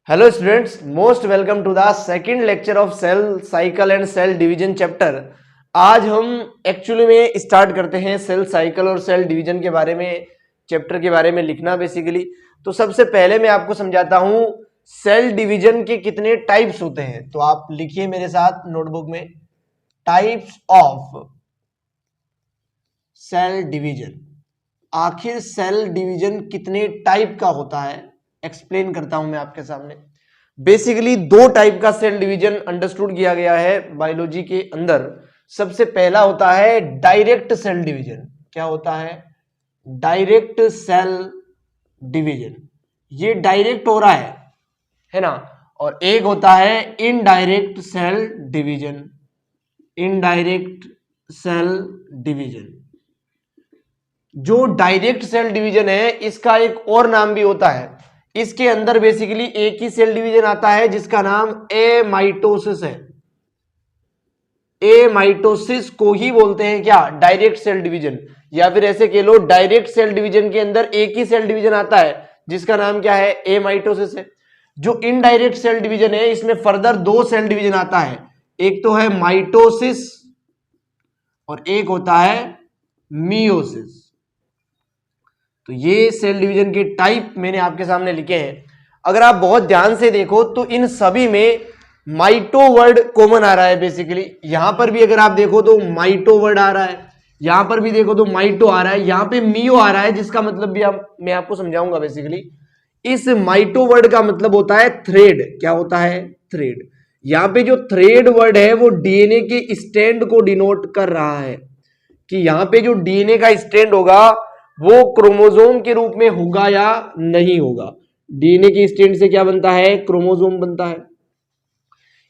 Hello students, most welcome to the second lecture of cell cycle and cell division chapter. आज हम actually में start करते हैं cell cycle और cell division के बारे में, चैप्टर के बारे में लिखना बेसिकली। तो सबसे पहले मैं आपको समझाता हूं सेल डिवीजन के कितने टाइप्स होते हैं। तो आप लिखिए मेरे साथ नोटबुक में, टाइप्स ऑफ सेल डिवीजन। आखिर सेल डिवीजन कितने टाइप का होता है एक्सप्लेन करता हूं मैं आपके सामने। बेसिकली दो टाइप का सेल डिवीजन अंडरस्टूड किया गया है बायोलॉजी के अंदर। सबसे पहला होता है डायरेक्ट सेल डिवीजन। क्या होता है? Direct cell division. ये डायरेक्ट हो रहा है ना। और एक होता है indirect cell division. Indirect cell division. जो डायरेक्ट सेल डिवीजन है इसका एक और नाम भी होता है। इसके अंदर बेसिकली एक ही सेल डिवीजन आता है जिसका नाम एमाइटोसिस है। एमाइटोसिस को ही बोलते हैं क्या? Direct cell division. या फिर ऐसे कह लो डायरेक्ट सेल डिवीजन के अंदर एक ही सेल डिवीजन आता है जिसका नाम क्या है? एमाइटोसिस है। जो इनडायरेक्ट सेल डिवीजन है इसमें फर्दर दो सेल डिवीजन आता है। एक तो है माइटोसिस और एक होता है मियोसिस। तो ये सेल डिवीजन के टाइप मैंने आपके सामने लिखे हैं। अगर आप बहुत ध्यान से देखो तो इन सभी में माइटो वर्ड कॉमन आ रहा है। बेसिकली यहां पर भी अगर आप देखो तो माइटो वर्ड आ रहा है, यहां पर भी देखो तो माइटो आ रहा है, यहां पे मियो आ रहा है, जिसका मतलब भी मैं आपको समझाऊंगा। बेसिकली इस माइटो वर्ड का मतलब होता है थ्रेड। क्या होता है? थ्रेड। यहां पे जो थ्रेड वर्ड है वो डीएनए के स्टैंड को डिनोट कर रहा है कि यहां पे जो डीएनए का स्टैंड होगा वो क्रोमोसोम के रूप में होगा या नहीं होगा। डीएनए के स्टैंड से क्या बनता है? क्रोमोसोम बनता है।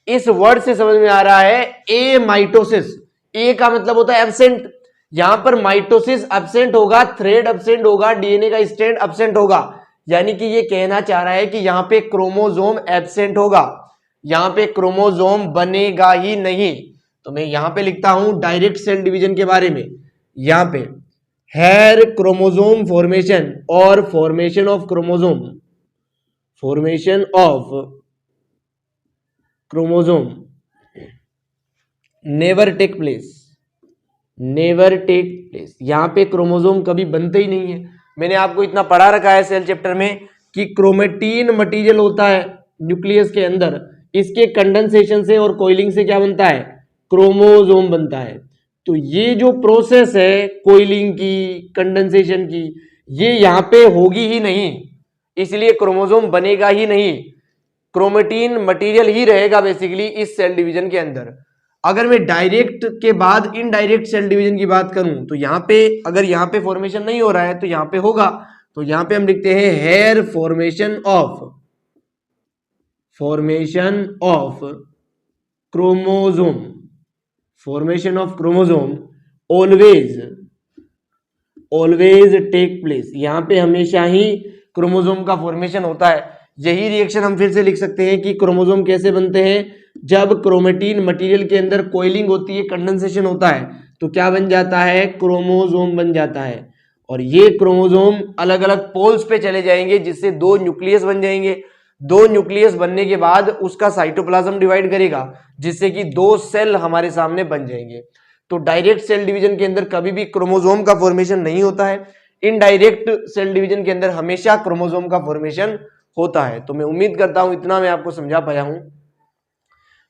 इस वर्ड से समझ में आ रहा है ए माइटोसिस। ए का मतलब होता है एब्सेंट। यहां पर माइटोसिस एब्सेंट होगा, थ्रेड एब्सेंट होगा, डीएनए का स्टैंड एब्सेंट होगा। यानी कि ये कहना चाह रहा है कि यहां पे क्रोमोसोम एब्सेंट होगा, यहां पे क्रोमोसोम बनेगा ही नहीं। तो मैं यहां पे लिखता हूं डायरेक्ट सेल डिवीजन के बारे में। यहां पे हेयर क्रोमोसोम फॉर्मेशन और formation of chromosome, formation of chromosome never take place. Never take place. यहां पे क्रोमोसोम कभी बनते ही नहीं है। मैंने आपको इतना पढ़ा रखा है सेल चैप्टर में कि क्रोमेटीन मटेरियल होता है न्यूक्लियस के अंदर, इसके कंडेंसेशन से और कोइलिंग से क्या बनता है? क्रोमोसोम बनता है। तो ये जो प्रोसेस है कोइलिंग की, कंडेंसेशन की, ये यहां पे होगी ही नहीं, इसलिए क्रोमोसोम बनेगा ही नहीं। क्रोमेटीन मटेरियल ही रहेगा बेसिकली इस सेल डिवीजन के अंदर। अगर मैं डायरेक्ट के बाद इनडायरेक्ट सेल डिवीजन की बात करूं तो यहां पे अगर यहां पे फॉर्मेशन नहीं हो रहा है तो यहां पे होगा। तो यहां पे हम लिखते हैं here formation of chromosome. Formation of chromosome always take place. यहां पे हमेशा ही क्रोमोसोम का फॉर्मेशन होता है। यही रिएक्शन हम फिर से लिख सकते हैं कि क्रोमोसोम कैसे बनते हैं। जब क्रोमेटीन मटेरियल के अंदर कोइलिंग होती है, कंडेंसेशन होता है, तो क्या बन जाता है? क्रोमोसोम बन जाता है। और ये क्रोमोसोम अलग अलग पोल्स पे चले जाएंगे जिससे दो न्यूक्लियस बन जाएंगे। दो न्यूक्लियस बनने के बाद उसका साइटोप्लाज्म डिवाइड करेगा जिससे कि दो सेल हमारे सामने बन जाएंगे। तो डायरेक्ट सेल डिवीजन के अंदर कभी भी क्रोमोसोम का फॉर्मेशन नहीं होता है। इनडायरेक्ट सेल डिवीजन के अंदर हमेशा क्रोमोसोम का फॉर्मेशन होता है। तो मैं उम्मीद करता हूं इतना मैं आपको समझा पाया हूं।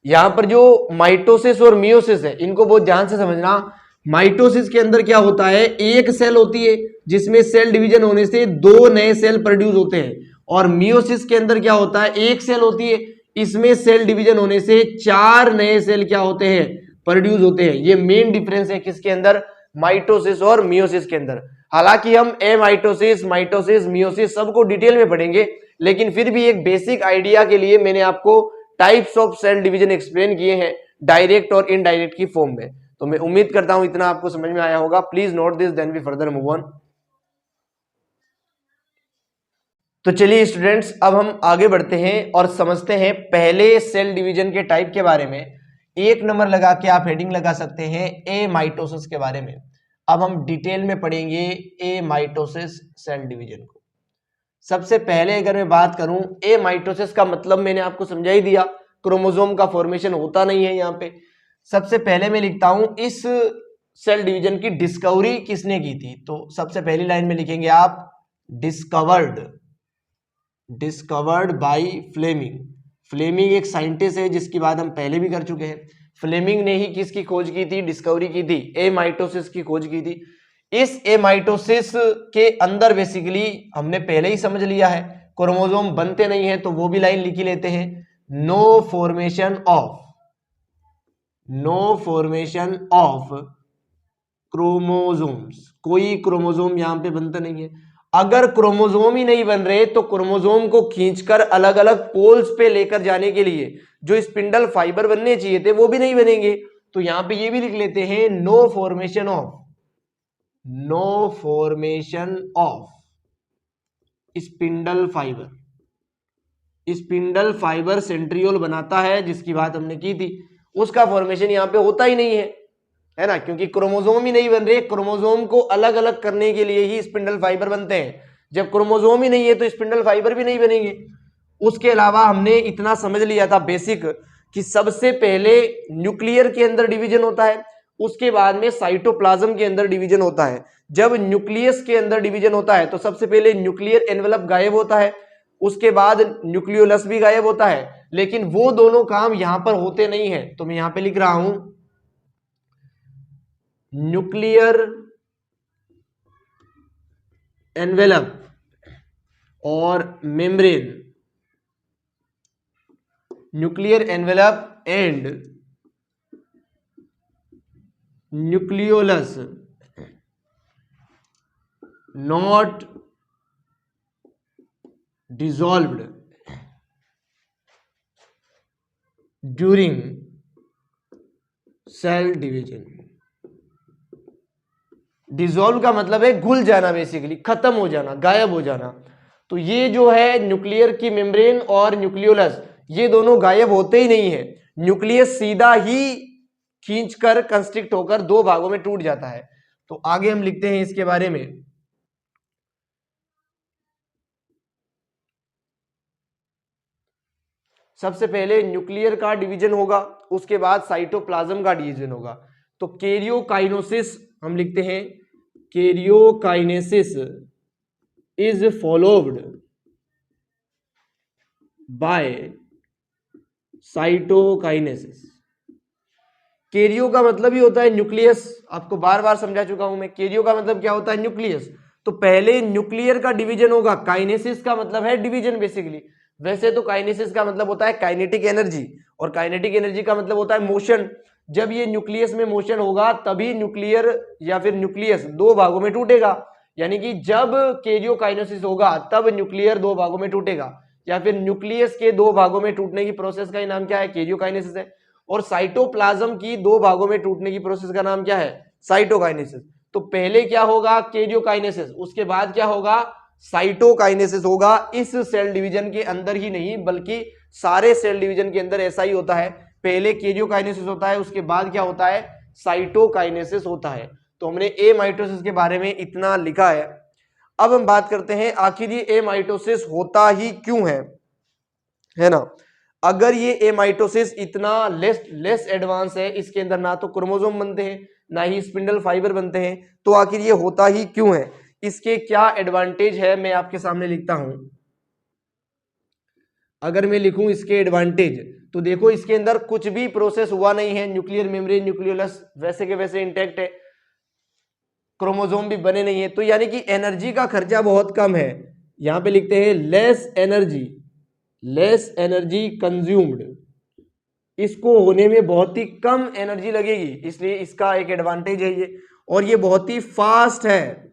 यहां पर जो माइटोसिस और मियोसिस है इनको बहुत ध्यान से समझना। माइटोसिस के अंदर क्या होता है? एक सेल होती है जिसमें सेल डिवीजन होने से दो नए सेल प्रोड्यूस होते हैं। और मियोसिस के अंदर क्या होता है? एक सेल होती है, इसमें सेल डिवीजन होने से चार नए सेल क्या होते हैं? प्रोड्यूस होते हैं। ये मेन डिफरेंस है किसके अंदर? माइटोसिस और मियोसिस के अंदर। हालांकि हम एमाइटोसिस, माइटोसिस, मियोसिस सबको डिटेल में पढ़ेंगे, लेकिन फिर भी एक बेसिक आइडिया के लिए मैंने आपको types of cell division explain किए हैं डायरेक्ट और इनडायरेक्ट की फॉर्म में। तो मैं उम्मीद करता हूं इतना आपको समझ में आया होगा। Please note this, then we further move on. तो चलिए स्टूडेंट्स, अब हम आगे बढ़ते हैं और समझते हैं पहले सेल डिवीजन के टाइप के बारे में। एक नंबर लगा के आप हेडिंग लगा सकते हैं ए माइटोसिस के बारे में। अब हम डिटेल में पढ़ेंगे ए माइटोसिस सेल डिवीजन को। सबसे पहले अगर मैं बात करूं ए माइटोसिस का मतलब मैंने आपको समझा ही दिया, क्रोमोसोम का फॉर्मेशन होता नहीं है यहाँ पे। सबसे पहले मैं लिखता हूं इस सेल डिवीजन की डिस्कवरी किसने की थी, तो सबसे पहली लाइन में लिखेंगे आप डिस्कवर्ड बाय फ्लेमिंग। फ्लेमिंग एक साइंटिस्ट है जिसकी बात हम पहले भी कर चुके हैं। फ्लेमिंग ने ही किसकी खोज की थी, डिस्कवरी की थी, ए माइटोसिस की खोज की थी। इस ए माइटोसिस के अंदर बेसिकली हमने पहले ही समझ लिया है क्रोमोसोम बनते नहीं है, तो वो भी लाइन लिखी लेते हैं, नो फॉर्मेशन ऑफ क्रोमोसोम्स। कोई क्रोमोसोम यहां पे बनता नहीं है। अगर क्रोमोसोम ही नहीं बन रहे तो क्रोमोसोम को खींचकर अलग अलग पोल्स पे लेकर जाने के लिए जो स्पिंडल फाइबर बनने चाहिए थे वो भी नहीं बनेंगे। तो यहां पे ये भी लिख लेते हैं no formation of spindle fibre centriole बनाता है जिसकी बात हमने की थी, उसका फॉर्मेशन यहां पे होता ही नहीं है ना, क्योंकि क्रोमोसोम ही नहीं बन रहे। क्रोमोसोम को अलग अलग करने के लिए ही स्पिंडल फाइबर बनते हैं, जब क्रोमोसोम ही नहीं है तो स्पिंडल फाइबर भी नहीं बनेंगे। उसके अलावा हमने इतना समझ लिया था बेसिक कि सबसे पहले न्यूक्लियर के अंदर डिवीजन होता है, उसके बाद में साइटोप्लाज्म के अंदर डिवीजन होता है। जब न्यूक्लियस के अंदर डिवीजन होता है तो सबसे पहले न्यूक्लियर एनवेलप गायब होता है, उसके बाद न्यूक्लियोलस भी गायब होता है, लेकिन वो दोनों काम यहां पर होते नहीं है। तो मैं यहां पे लिख रहा हूं न्यूक्लियर एनवेलप और membrane, nuclear envelope and nucleolus not dissolved during cell division। Dissolve का मतलब है घुल जाना, बेसिकली खत्म हो जाना, गायब हो जाना। तो ये जो है न्यूक्लियर की मेम्ब्रेन और न्यूक्लियोलस, ये दोनों गायब होते ही नहीं है। न्यूक्लियस सीधा ही खींचकर कंस्ट्रिक्ट होकर दो भागों में टूट जाता है। तो आगे हम लिखते हैं इसके बारे में, सबसे पहले न्यूक्लियर का डिवीजन होगा, उसके बाद साइटोप्लाज्म का डिवीजन होगा। तो कैरियोकाइनेसिस हम लिखते हैं, karyokinesis is followed by cytokinesis. Cairo का मतलब ही होता है न्यूक्लियस, आपको बार बार समझा चुका हूं मैं। कैरियो का मतलब क्या होता है, न्यूक्लियस। तो पहले न्यूक्लियर का डिवीजन होगा, काइनेसिस का मतलब है डिवीजन बेसिकली। वैसे तो काइनेसिस का मतलब होता है काइनेटिक एनर्जी, और काइनेटिक एनर्जी का मतलब होता है मोशन। जब ये न्यूक्लियस में मोशन होगा तभी न्यूक्लियर या फिर न्यूक्लियस दो भागों में टूटेगा, यानी कि जब कैरियोकाइनेसिस होगा तब न्यूक्लियर दो भागों में टूटेगा, या फिर न्यूक्लियस के दो भागों में टूटने की प्रोसेस का ही नाम क्या है, कैरियोकाइनेसिस है। और साइटोप्लाज्म की दो भागों में टूटने की प्रोसेस का नाम क्या है, साइटोकाइनेसिस। तो पहले क्या होगा, कैरियोकाइनेसिस, उसके बाद क्या होगा, साइटोकाइनेसिस होगा। इस सेल डिवीजन के अंदर ही नहीं बल्कि सारे सेल डिवीजन के अंदर ऐसा ही होता है, पहले कैरियोकाइनेसिस होता है, उसके बाद क्या होता है, साइटोकाइनेसिस होता है। तो हमने ए माइटोसिस के बारे में इतना लिखा है। अब हम बात करते हैं आखिर ये ए माइटोसिस होता ही क्यों है ना। अगर ये ए माइटोसिस इतना लेस एडवांस है, इसके अंदर ना तो क्रोमोसोम बनते हैं ना ही स्पिंडल फाइबर बनते हैं, तो आखिर ये होता ही क्यों है, इसके क्या एडवांटेज है, मैं आपके सामने लिखता हूं। अगर मैं लिखूं इसके एडवांटेज, तो देखो इसके अंदर कुछ भी प्रोसेस हुआ नहीं है, न्यूक्लियर मेम्ब्रेन न्यूक्लियोलस वैसे के वैसे इंटैक्ट है, क्रोमोसोम भी बने नहीं है, तो यानी कि एनर्जी का खर्चा बहुत कम है। यहां पे लिखते हैं लेस एनर्जी कंज्यूम्ड, इसको होने में बहुत ही कम एनर्जी लगेगी, इसलिए इसका एक एडवांटेज है ये। और ये बहुत ही फास्ट है,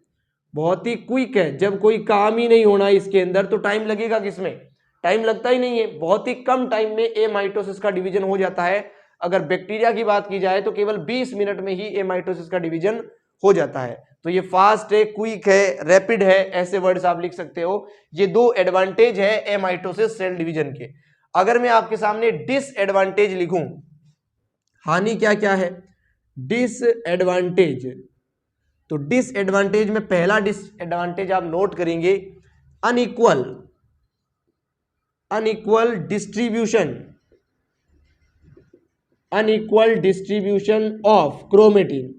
बहुत ही क्विक है। जब कोई काम ही नहीं होना इसके अंदर तो टाइम लगेगा किसमें, टाइम लगता ही नहीं है। बहुत ही कम टाइम में ए माइटोसिस का डिवीजन हो जाता है। अगर बैक्टीरिया की बात की जाए तो केवल 20 मिनट में ही ए माइटोसिस का डिवीजन हो जाता है। तो ये फास्ट है, क्विक है, रैपिड है, ऐसे वर्ड्स आप लिख सकते हो। ये दो एडवांटेज है ए माइटोसिस सेल डिवीजन के। अगर मैं आपके सामने डिसएडवांटेज लिखूं, हानि क्या क्या है, डिसएडवांटेज, तो डिसएडवांटेज में पहला डिसएडवांटेज आप नोट करेंगे अनइक्वल डिस्ट्रीब्यूशन ऑफ क्रोमेटिन।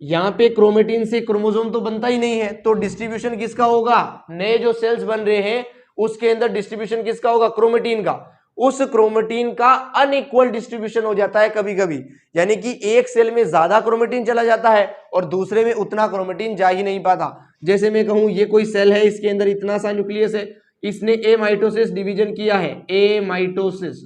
यहां पे क्रोमेटिन से क्रोमोसोम तो बनता ही नहीं है, तो डिस्ट्रीब्यूशन किसका होगा? नए जो सेल्स बन रहे हैं उसके अंदर डिस्ट्रीब्यूशन किसका होगा? क्रोमेटिन का। उस क्रोमेटिन का अनइक्वल डिस्ट्रीब्यूशन हो जाता है कभी कभी, यानी कि एक सेल में ज्यादा क्रोमेटिन चला जाता है और दूसरे में उतना क्रोमेटिन जा ही नहीं पाता। जैसे मैं कहूं ये कोई सेल है, इसके अंदर इतना सा न्यूक्लियस है, इसने ए माइटोसिस डिवीजन किया है, ए माइटोसिस,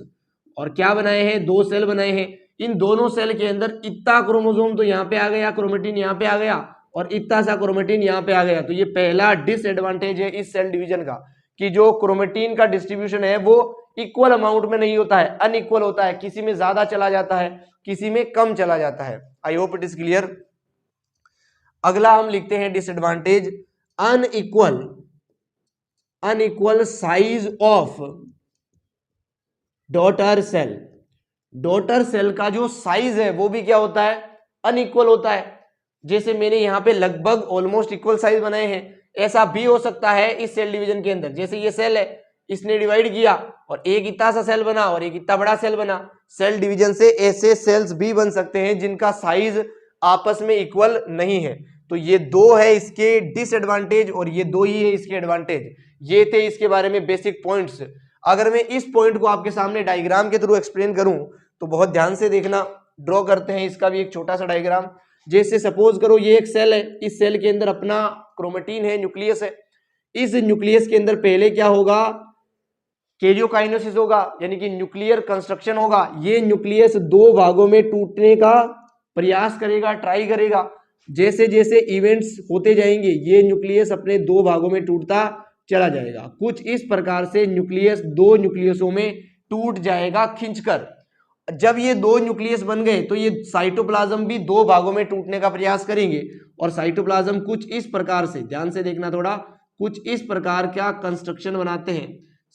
और क्या बनाए हैं? 2 सेल बनाए हैं। इन दोनों सेल के अंदर इतना क्रोमोसोम तो यहाँ पे आ गया, क्रोमेटिन यहाँ पे आ गया और इतना सा क्रोमेटिन यहाँ पे आ गया। तो ये पहला डिसएडवांटेज है इस सेल डिवीजन का, कि जो क्रोमेटिन का डिस्ट्रीब्यूशन है वो इक्वल अमाउंट में नहीं होता है, अनइक्वल होता है। किसी में ज्यादा चला जाता है, किसी में कम चला जाता है। I hope it is clear. अगला हम लिखते हैं disadvantage, unequal size of daughter cell. Daughter cell का जो साइज है वो भी क्या होता है? अनइक्वल होता है। जैसे मैंने यहाँ पे लगभग ऑलमोस्ट इक्वल साइज बनाए हैं, ऐसा भी हो सकता है इस सेल डिवीजन के अंदर। जैसे ये सेल है, इसने डिवाइड किया और एक इतना सा सेल बना और एक इतना बड़ा सेल बना। सेल डिवीजन से ऐसे सेल्स भी बन सकते हैं जिनका साइज आपस में इक्वल नहीं है। तो ये 2 है इसके डिसएडवांटेज और ये 2 ही है इसके एडवांटेज। ये थे इसके बारे में बेसिक पॉइंट्स। अगर मैं इस पॉइंट को आपके सामने डायग्राम के थ्रू एक्सप्लेन करूं तो बहुत ध्यान से देखना। ड्रॉ करते हैं इसका भी एक छोटा सा डायग्राम। जैसे सपोज करो ये एक सेल है, इस सेल के अंदर अपना क्रोमेटिन है, न्यूक्लियस है। इस न्यूक्लियस के अंदर पहले क्या होगा? कैरियोकाइनेसिस होगा, यानी कि न्यूक्लियर कंस्ट्रक्शन होगा। ये न्यूक्लियस 2 भागों में टूटने का प्रयास करेगा, ट्राई करेगा। जैसे जैसे इवेंट्स होते जाएंगे ये न्यूक्लियस अपने 2 भागों में टूटता चला जाएगा। कुछ इस प्रकार से न्यूक्लियस 2 न्यूक्लियसों में टूट जाएगा खींचकर। जब ये 2 न्यूक्लियस बन गए तो ये साइटोप्लाज्म भी 2 भागों में टूटने का प्रयास करेंगे और साइटोप्लाज्म कुछ इस प्रकार से, ध्यान से देखना थोड़ा, कुछ इस प्रकार का कंस्ट्रक्शन बनाते हैं,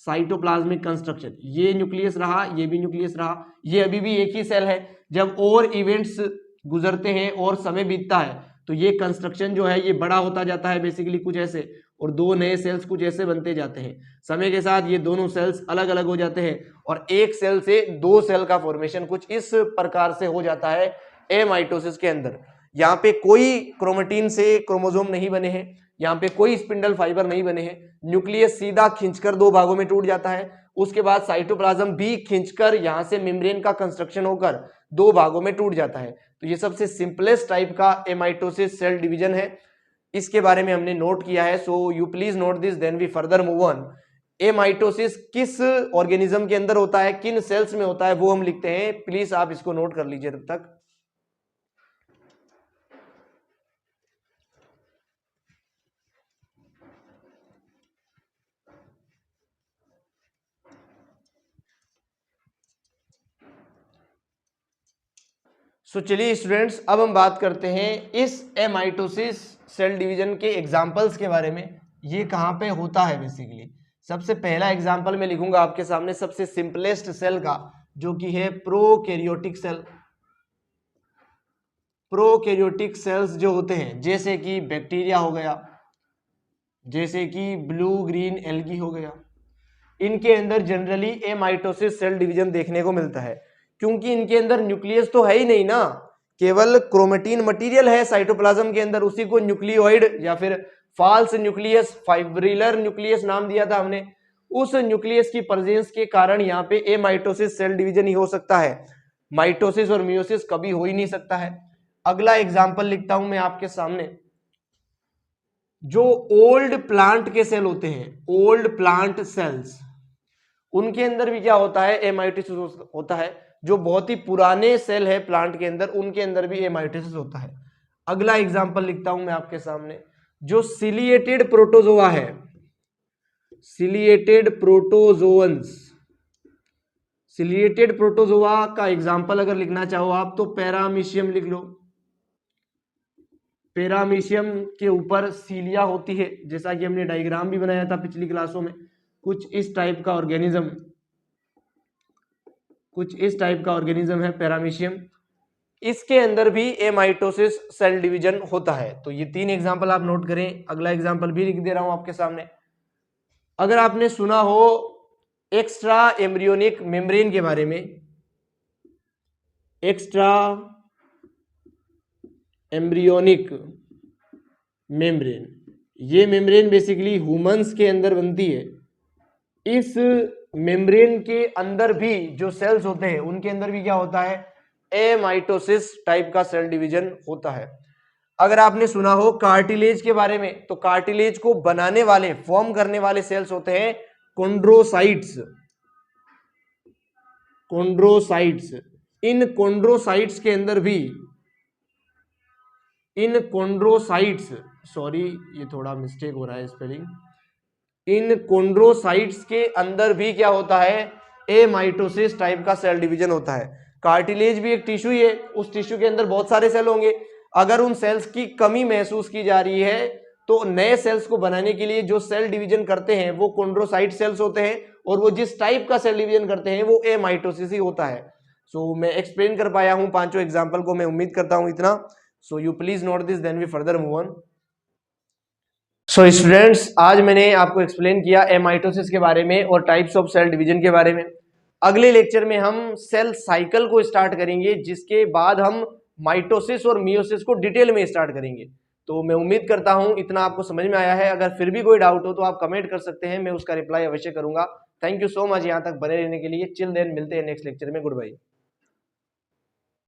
साइटोप्लाज्मिक कंस्ट्रक्शन। ये न्यूक्लियस रहा, ये भी न्यूक्लियस रहा, ये अभी भी एक ही सेल है। जब और इवेंट्स गुजरते हैं और समय बीतता है तो ये कंस्ट्रक्शन जो है ये बड़ा होता जाता है, बेसिकली कुछ ऐसे, और 2 नए सेल्स कुछ ऐसे बनते जाते हैं। समय के साथ ये दोनों सेल्स अलग अलग हो जाते हैं और एक सेल से 2 सेल का फॉर्मेशन कुछ इस प्रकार से हो जाता है एमाइटोसिस के अंदर। यहाँ पे कोई क्रोमेटिन से क्रोमोसोम नहीं बने हैं, यहाँ पे कोई स्पिंडल फाइबर नहीं बने हैं। न्यूक्लियस सीधा खींचकर 2 भागों में टूट जाता है। उसके बाद साइटोप्लाज्म भी खींचकर यहाँ से मेम्ब्रेन का कंस्ट्रक्शन होकर 2 भागों में टूट जाता है। तो ये सबसे सिंपलेस्ट टाइप का एमाइटोसिस सेल डिवीजन है। इसके बारे में हमने नोट किया है, so you please note this, then we further move on. Amitosis किस ऑर्गेनिज्म के अंदर होता है, किन सेल्स में होता है, वो हम लिखते हैं। प्लीज आप इसको नोट कर लीजिए तब तक। चलिए स्टूडेंट्स, अब हम बात करते हैं इस एमाइटोसिस सेल डिवीजन के एग्जांपल्स के बारे में। ये कहाँ पे होता है बेसिकली। सबसे पहला एग्जांपल मैं लिखूंगा आपके सामने सबसे सिंपलेस्ट सेल का, जो कि है प्रोकैरियोटिक सेल। प्रोकैरियोटिक सेल्स जो होते हैं, जैसे कि बैक्टीरिया हो गया, जैसे कि ब्लू ग्रीन एल्गी हो गया, इनके अंदर जनरली एमाइटोसिस सेल डिवीजन देखने को मिलता है, क्योंकि इनके अंदर न्यूक्लियस तो है ही नहीं ना, केवल क्रोमेटिन मटेरियल है साइटोप्लाज्म के अंदर। उसी को न्यूक्लियोइड या फिर फाल्स न्यूक्लियस, फाइब्रिलर न्यूक्लियस नाम दिया था हमने। उस न्यूक्लियस की प्रेजेंस के कारण यहाँ पे एमाइटोसिस सेल डिवीजन ही हो सकता है। माइटोसिस और मियोसिस कभी हो ही नहीं सकता है। अगला एग्जाम्पल लिखता हूं मैं आपके सामने। जो ओल्ड प्लांट के सेल होते हैं, ओल्ड प्लांट सेल्स, उनके अंदर भी क्या होता है? एमाइटोसिस होता है। जो बहुत ही पुराने सेल है प्लांट के अंदर, उनके अंदर भी एमाइटोसिस होता है। अगला एग्जांपल लिखता हूं मैं आपके सामने। जो सिलिएटेड प्रोटोजोआ है, सिलिएटेड प्रोटोजोअन्स, सिलिएटेड प्रोटोजोआ का एग्जांपल अगर लिखना चाहो आप तो पैरामीशियम लिख लो। पैरामीशियम के ऊपर सीलिया होती है, जैसा कि हमने डायग्राम भी बनाया था पिछली क्लासों में। कुछ इस टाइप का ऑर्गेनिज्म, कुछ इस टाइप का ऑर्गेनिज्म है पैरामीशियम। इसके अंदर भी एमाइटोसिस सेल डिवीजन होता है। तो ये 3 एग्जांपल आप नोट करें। अगला एग्जांपल भी लिख दे रहा हूं आपके सामने। अगर आपने सुना हो एक्स्ट्रा एम्ब्रियोनिक मेम्ब्रेन के बारे में, एक्स्ट्रा एम्ब्रियोनिक मेम्ब्रेन, ये मेम्ब्रेन बेसिकली ह्यूमंस के अंदर बनती है। इस मेम्ब्रेन के अंदर भी जो सेल्स होते हैं उनके अंदर भी क्या होता है, एमाइटोसिस टाइप का सेल डिवीजन होता है। अगर आपने सुना हो कार्टिलेज के बारे में, तो कार्टिलेज को बनाने वाले, फॉर्म करने वाले सेल्स होते हैं कोन्ड्रोसाइट्स। कोन्ड्रोसाइट्स, इन कोन्ड्रोसाइट्स के अंदर भी, इन कोन्ड्रोसाइट्स, सॉरी ये थोड़ा मिस्टेक हो रहा है स्पेलिंग, इन कोन्ड्रोसाइट्स के अंदर भी क्या होता है, एमाइटोसिस टाइप का सेल डिवीजन होता है। कार्टिलेज भी एक टिश्यू ही है, उस टिश्यू के अंदर बहुत सारे सेल होंगे। अगर उन सेल्स की कमी महसूस की जा रही है तो नए सेल्स को बनाने के लिए जो सेल डिवीजन करते हैं वो कोन्ड्रोसाइट सेल्स होते हैं, और वो जिस टाइप का सेल डिवीजन करते हैं वो एमाइटोसिस ही होता है। सो मैं एक्सप्लेन कर पाया हूं पांचों एग्जाम्पल को, मैं उम्मीद करता हूं इतना। So you please note this, then we further move on. So students, आज मैंने आपको एक्सप्लेन किया एमाइटोसिस के बारे में और टाइप्स ऑफ सेल डिवीजन के बारे में। अगले लेक्चर में हम सेल साइकिल को स्टार्ट करेंगे, जिसके बाद हम माइटोसिस और मियोसिस को डिटेल में स्टार्ट करेंगे। तो मैं उम्मीद करता हूं इतना आपको समझ में आया है। अगर फिर भी कोई डाउट हो तो आप कमेंट कर सकते हैं, मैं उसका रिप्लाई अवश्य करूंगा। थैंक यू सो मच यहाँ तक बने रहने के लिए। चिल देन, मिलते हैं नेक्स्ट लेक्चर में। Good bye.